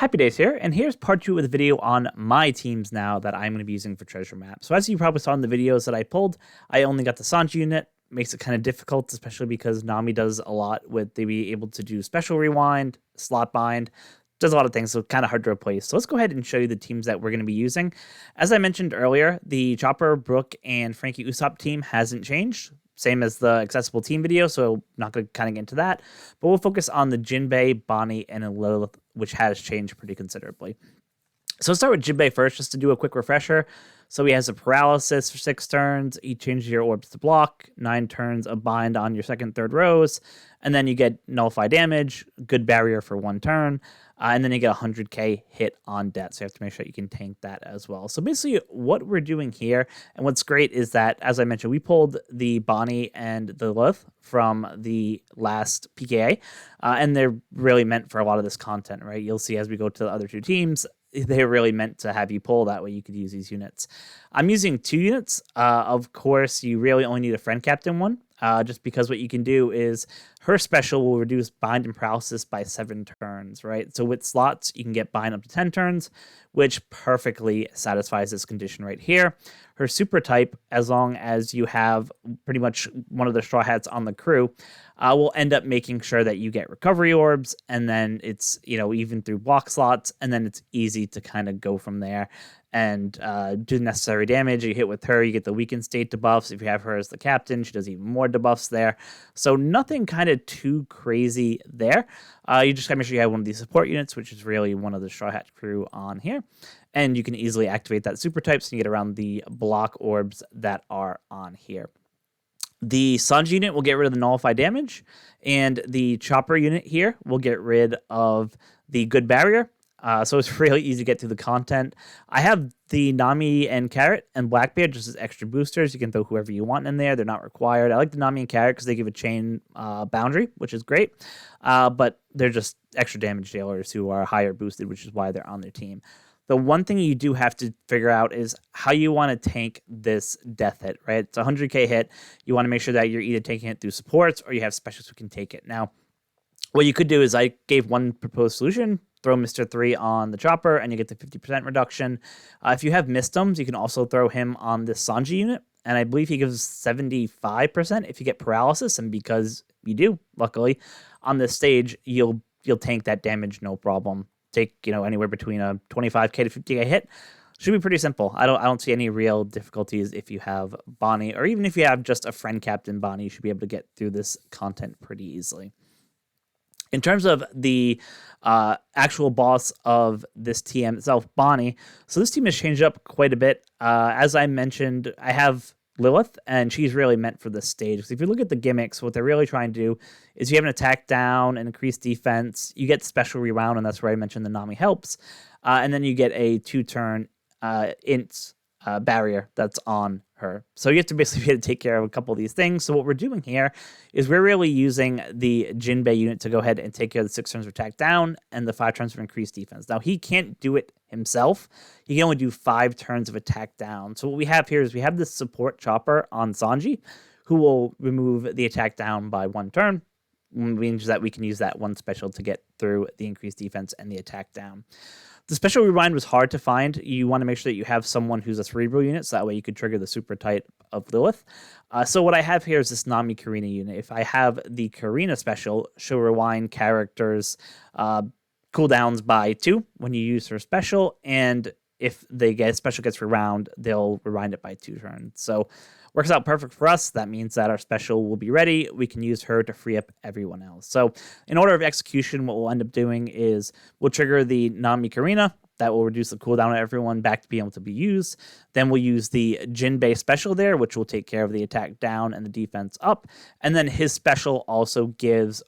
HappiDaze here, and here's part 2 of the video on my teams now that I'm going to be using for treasure map. So as you probably saw in the videos that I pulled, I only got the Sanji unit. Makes it kind of difficult, especially because Nami does a lot with they be able to do special rewind, slot bind, does a lot of things, so kind of hard to replace. So let's go ahead and show you the teams that we're going to be using. As I mentioned earlier, the Chopper, Brook, and Frankie Usopp team hasn't changed. Same as the accessible team video, so not going to kind of get into that. But we'll focus on the Jinbei, Bonney, and Lilith, which has changed pretty considerably. So let's start with Jinbei first, just to do a quick refresher. So he has a paralysis for 6 turns. He changes your orbs to block, 9 turns of bind on your second, third rows, and then you get nullify damage, good barrier for 1 turn, and then you get 100k hit on death. So you have to make sure you can tank that as well. So basically what we're doing here, and what's great is that, as I mentioned, we pulled the Bonney and the Lilith from the last PKA, and they're really meant for a lot of this content, right? You'll see as we go to the other 2 teams, they're really meant to have you pull. That way you could use these units. I'm using 2 units. Of course, you really only need a friend captain one, just because what you can do is her special will reduce bind and paralysis by 7 turns, right? So with slots, you can get bind up to 10 turns, which perfectly satisfies this condition right here. Her super type, as long as you have pretty much one of the Straw Hats on the crew, will end up making sure that you get recovery orbs, and then it's, even through block slots, and then it's easy to kind of go from there and do necessary damage. You hit with her, you get the weakened state debuffs. If you have her as the captain, she does even more debuffs there. So nothing kind of too crazy there. You just gotta make sure you have one of these support units, which is really one of the Straw Hat crew on here. And you can easily activate that super type so you get around the block orbs that are on here. The Sanji unit will get rid of the nullify damage, and the Chopper unit here will get rid of the good barrier. So it's really easy to get through the content. I have the Nami and Carrot and Blackbeard just as extra boosters. You can throw whoever you want in there. They're not required. I like the Nami and Carrot because they give a chain boundary, which is great. But they're just extra damage dealers who are higher boosted, which is why they're on their team. The one thing you do have to figure out is how you want to tank this death hit, right? It's a 100k hit. You want to make sure that you're either taking it through supports or you have specialists who can take it. Now, what you could do is I gave one proposed solution. Throw Mr. 3 on the Chopper, and you get the 50% reduction. If you have Mistoms, you can also throw him on the Sanji unit, and I believe he gives 75% if you get paralysis, and because you do, luckily, on this stage, you'll tank that damage no problem. Take anywhere between a 25k to 50k hit. Should be pretty simple. I don't see any real difficulties if you have Bonney, or even if you have just a friend captain Bonney, you should be able to get through this content pretty easily. In terms of the actual boss of this TM itself, Bonney, so this team has changed up quite a bit. As I mentioned, I have Lilith, and she's really meant for this stage. So if you look at the gimmicks, what they're really trying to do is you have an attack down and increased defense. You get special rewound, and that's where I mentioned the Nami helps. And then you get a 2-turn int barrier that's on her. So you have to basically be able to take care of a couple of these things. So what we're doing here is we're really using the Jinbei unit to go ahead and take care of the 6 turns of attack down and the 5 turns of increased defense. Now, he can't do it himself. He can only do 5 turns of attack down. So what we have here is we have this support Chopper on Sanji, who will remove the attack down by 1 turn, which means that we can use that one special to get through the increased defense and the attack down. The special rewind was hard to find. You want to make sure that you have someone who's a cerebral unit, so that way you could trigger the super type of Lilith. So what I have here is this Nami Karina unit. If I have the Karina special, she'll rewind characters' cooldowns by 2 when you use her special, and if the special gets rewound, they'll rewind it by 2 turns. So works out perfect for us. That means that our special will be ready. We can use her to free up everyone else. So in order of execution, what we'll end up doing is we'll trigger the Nami Karina. That will reduce the cooldown of everyone back to being able to be used. Then we'll use the Jinbei special there, which will take care of the attack down and the defense up. And then his special also gives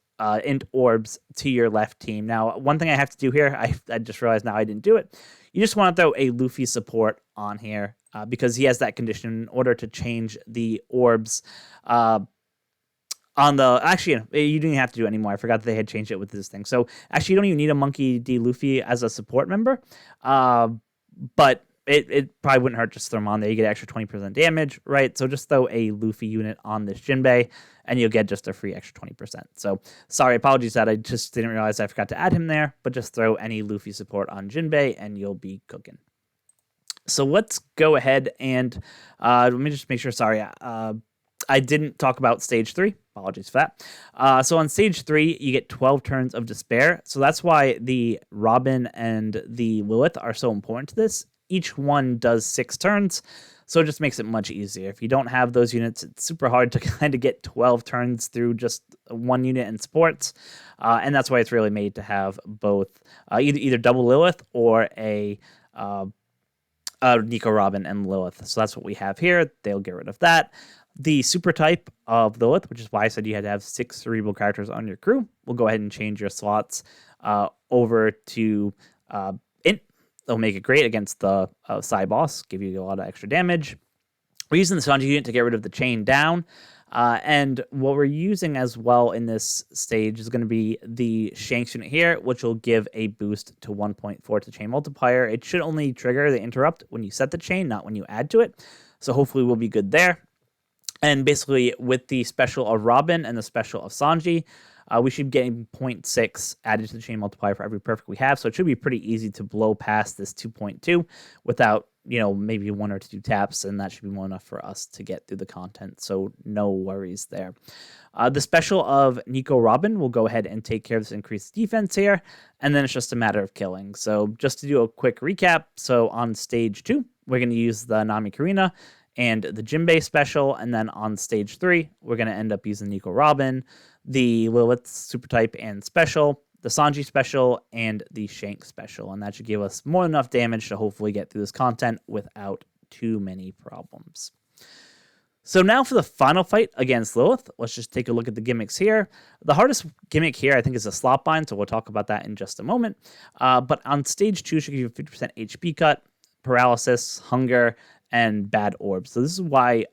int orbs to your left team. Now, one thing I have to do here, I just realized now I didn't do it. You just want to throw a Luffy support on here because he has that condition in order to change the orbs on the... Actually, you didn't have to do it anymore. I forgot that they had changed it with this thing. So actually, you don't even need a Monkey D. Luffy as a support member. But it probably wouldn't hurt just to throw them on there. You get extra 20% damage, right? So just throw a Luffy unit on this Jinbei, and you'll get just a free extra 20%. So sorry, apologies that I just didn't realize I forgot to add him there, but just throw any Luffy support on Jinbei, and you'll be cooking. So let's go ahead and let me just make sure, sorry, I didn't talk about stage 3. Apologies for that. So on stage 3, you get 12 turns of despair. So that's why the Robin and the Lilith are so important to this. Each one does 6 turns, so it just makes it much easier. If you don't have those units, it's super hard to kind of get 12 turns through just one unit in sports. And that's why it's really made to have both either double Lilith or a Nico Robin and Lilith. So that's what we have here. They'll get rid of that. The super type of Lilith, which is why I said you had to have 6 cerebral characters on your crew, we'll go ahead and change your slots over to int. They'll make it great against the side boss, give you a lot of extra damage. We're using the Sanji unit to get rid of the chain down. And what we're using as well in this stage is going to be the Shanks unit here, which will give a boost to 1.4 to chain multiplier. It should only trigger the interrupt when you set the chain, not when you add to it. So hopefully we'll be good there. And basically with the special of Robin and the special of Sanji, we should be getting 0.6 added to the chain multiplier for every perfect we have. So it should be pretty easy to blow past this 2.2 without, maybe 1 or 2 taps, and that should be more enough for us to get through the content. So no worries there. The special of Nico Robin will go ahead and take care of this increased defense here, and then it's just a matter of killing. So just to do a quick recap, so on stage 2, we're going to use the Nami Karina and the Jinbei special, and then on stage 3, we're going to end up using Nico Robin, the Lilith super type and special, the Sanji special, and the Shank special, and that should give us more than enough damage to hopefully get through this content without too many problems. So now for the final fight against Lilith, let's just take a look at the gimmicks here. The hardest gimmick here, I think, is a slot bind, so we'll talk about that in just a moment. But on stage 2, should give you a 50% HP cut, paralysis, hunger, and bad orbs. So this is why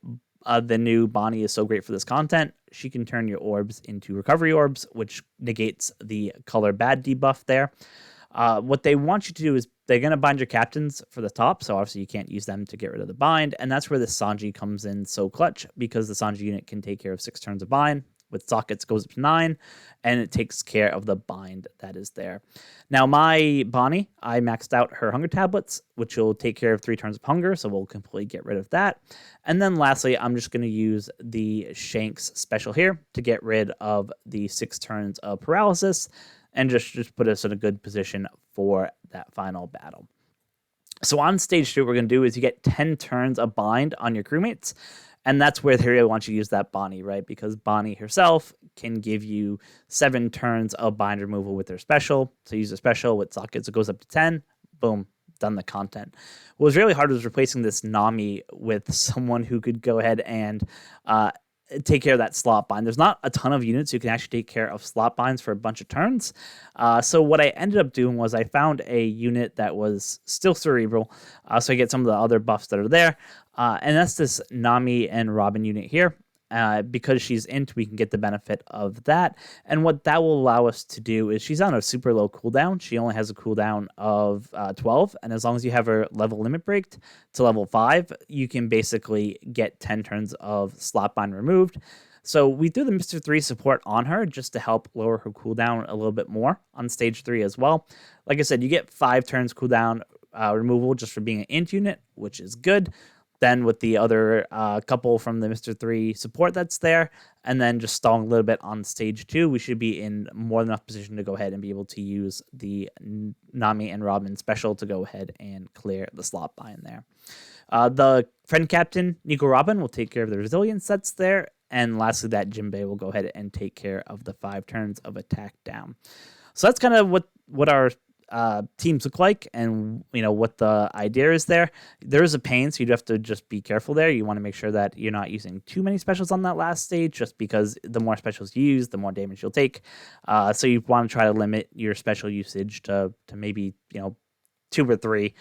the new Bonney is so great for this content. She can turn your orbs into recovery orbs, which negates the color bad debuff there. What they want you to do is they're going to bind your captains for the top, so obviously you can't use them to get rid of the bind, and that's where the Sanji comes in so clutch, because the Sanji unit can take care of 6 turns of bind. With sockets goes up to 9, and it takes care of the bind that is there. Now my Bonney, I maxed out her hunger tablets, which will take care of 3 turns of hunger, so we'll completely get rid of that. And then lastly, I'm just going to use the Shanks special here to get rid of the 6 turns of paralysis, and just put us in a good position for that final battle. So on stage 2, what we're going to do is you get 10 turns of bind on your crewmates. And that's where they really want you to use that Bonney, right? Because Bonney herself can give you 7 turns of bind removal with her special. So use a special with sockets, it goes up to 10. Boom, done the content. What was really hard was replacing this Nami with someone who could go ahead and take care of that slot bind. There's not a ton of units who can actually take care of slot binds for a bunch of turns. So what I ended up doing was I found a unit that was still cerebral, so I get some of the other buffs that are there. And that's this Nami and Robin unit here. Because she's int, we can get the benefit of that. And what that will allow us to do is she's on a super low cooldown. She only has a cooldown of 12. And as long as you have her level limit breaked to level 5, you can basically get 10 turns of slot bind removed. So we threw the Mr. 3 support on her just to help lower her cooldown a little bit more on stage 3 as well. Like I said, you get 5 turns cooldown removal just for being an int unit, which is good. Then with the other couple from the Mr. 3 support that's there, and then just stalling a little bit on stage 2, we should be in more than enough position to go ahead and be able to use the Nami and Robin special to go ahead and clear the slot bind there. The friend captain, Nico Robin, will take care of the resilience that's there, and lastly, that Jinbei will go ahead and take care of the 5 turns of attack down. So that's kind of what our teams look like, and what the idea is there. There is a pain, so you have to just be careful there. You want to make sure that you're not using too many specials on that last stage, just because the more specials you use, the more damage you'll take. So you want to try to limit your special usage to maybe 2 or 3,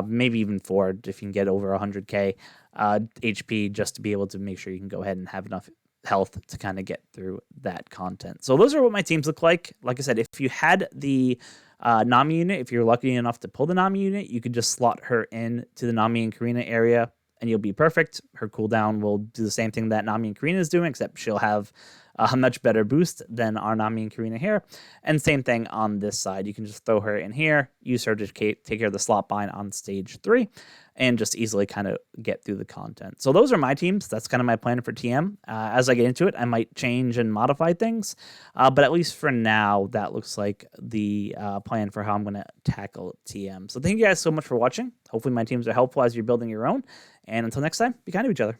maybe even 4 if you can get over 100k HP, just to be able to make sure you can go ahead and have enough health to kind of get through that content. So those are what my teams look like. Like I said, if you had the Nami unit, if you're lucky enough to pull the Nami unit, you could just slot her in to the Nami and Karina area, and you'll be perfect. Her cooldown will do the same thing that Nami and Karina is doing, except she'll have a much better boost than our Nami and Karina here. And same thing on this side. You can just throw her in here, use her to take care of the slot bind on stage 3, and just easily kind of get through the content. So those are my teams. That's kind of my plan for TM. As I get into it, I might change and modify things. But at least for now, that looks like the plan for how I'm going to tackle TM. So thank you guys so much for watching. Hopefully my teams are helpful as you're building your own. And until next time, be kind to each other.